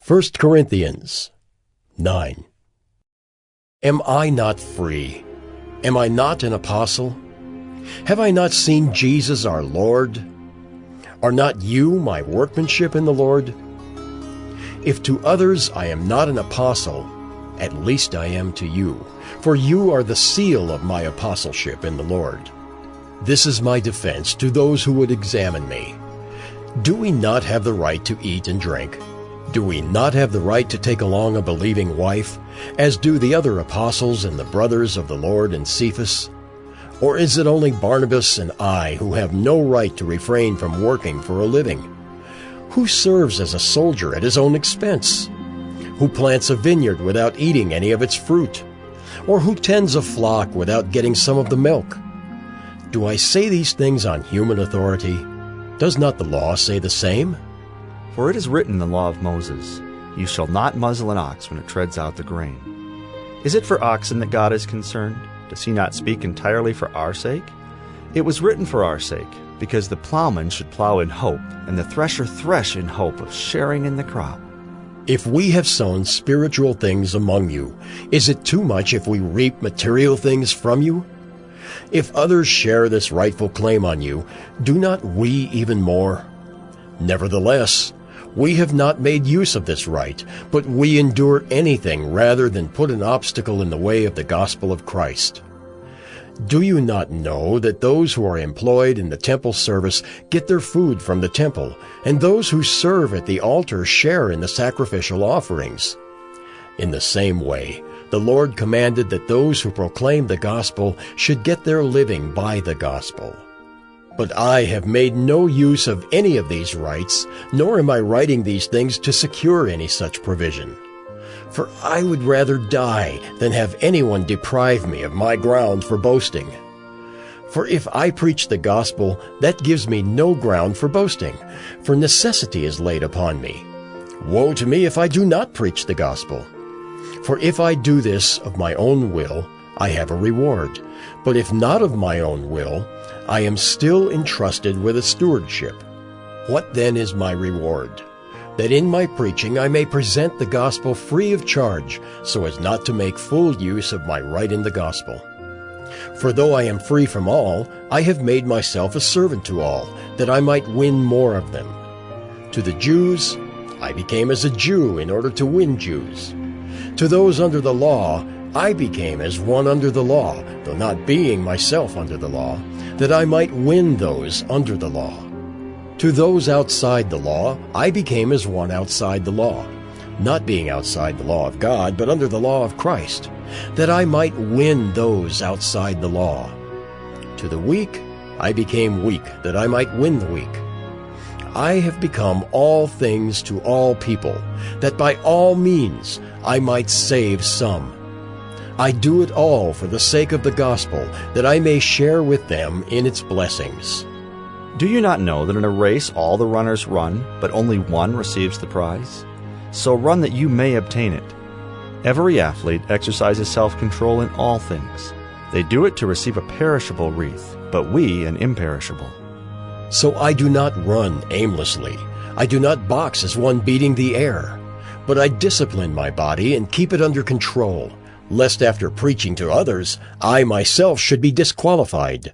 1 Corinthians 9. Am I not free? Am I not an apostle? Have I not seen Jesus our Lord? Are not you my workmanship in the Lord? If to others I am not an apostle, at least I am to you, for you are the seal of my apostleship in the Lord. This is my defense to those who would examine me. Do we not have the right to eat and drink? Do we not have the right to take along a believing wife, as do the other apostles and the brothers of the Lord and Cephas? Or is it only Barnabas and I who have no right to refrain from working for a living? Who serves as a soldier at his own expense? Who plants a vineyard without eating any of its fruit? Or who tends a flock without getting some of the milk? Do I say these things on human authority? Does not the law say the same? For it is written in the law of Moses, "You shall not muzzle an ox when it treads out the grain." Is it for oxen that God is concerned? Does he not speak entirely for our sake? It was written for our sake, because the plowman should plow in hope, and the thresher thresh in hope of sharing in the crop. If we have sown spiritual things among you, is it too much if we reap material things from you? If others share this rightful claim on you, do not we even more? Nevertheless, we have not made use of this right, but we endure anything rather than put an obstacle in the way of the gospel of Christ. Do you not know that those who are employed in the temple service get their food from the temple, and those who serve at the altar share in the sacrificial offerings? In the same way, the Lord commanded that those who proclaim the gospel should get their living by the gospel. But I have made no use of any of these rights, nor am I writing these things to secure any such provision. For I would rather die than have anyone deprive me of my ground for boasting. For if I preach the gospel, that gives me no ground for boasting, for necessity is laid upon me. Woe to me if I do not preach the gospel. For if I do this of my own will, I have a reward. But if not of my own will, I am still entrusted with a stewardship. What then is my reward? That in my preaching I may present the gospel free of charge, so as not to make full use of my right in the gospel. For though I am free from all, I have made myself a servant to all, that I might win more of them. To the Jews, I became as a Jew in order to win Jews. To those under the law, I became as one under the law, though not being myself under the law, that I might win those under the law. To those outside the law, I became as one outside the law, not being outside the law of God, but under the law of Christ, that I might win those outside the law. To the weak, I became weak, that I might win the weak. I have become all things to all people, that by all means I might save some. I do it all for the sake of the gospel, that I may share with them in its blessings. Do you not know that in a race all the runners run, but only one receives the prize? So run that you may obtain it. Every athlete exercises self-control in all things. They do it to receive a perishable wreath, but we an imperishable. So I do not run aimlessly. I do not box as one beating the air. But I discipline my body and keep it under control, lest after preaching to others, I myself should be disqualified.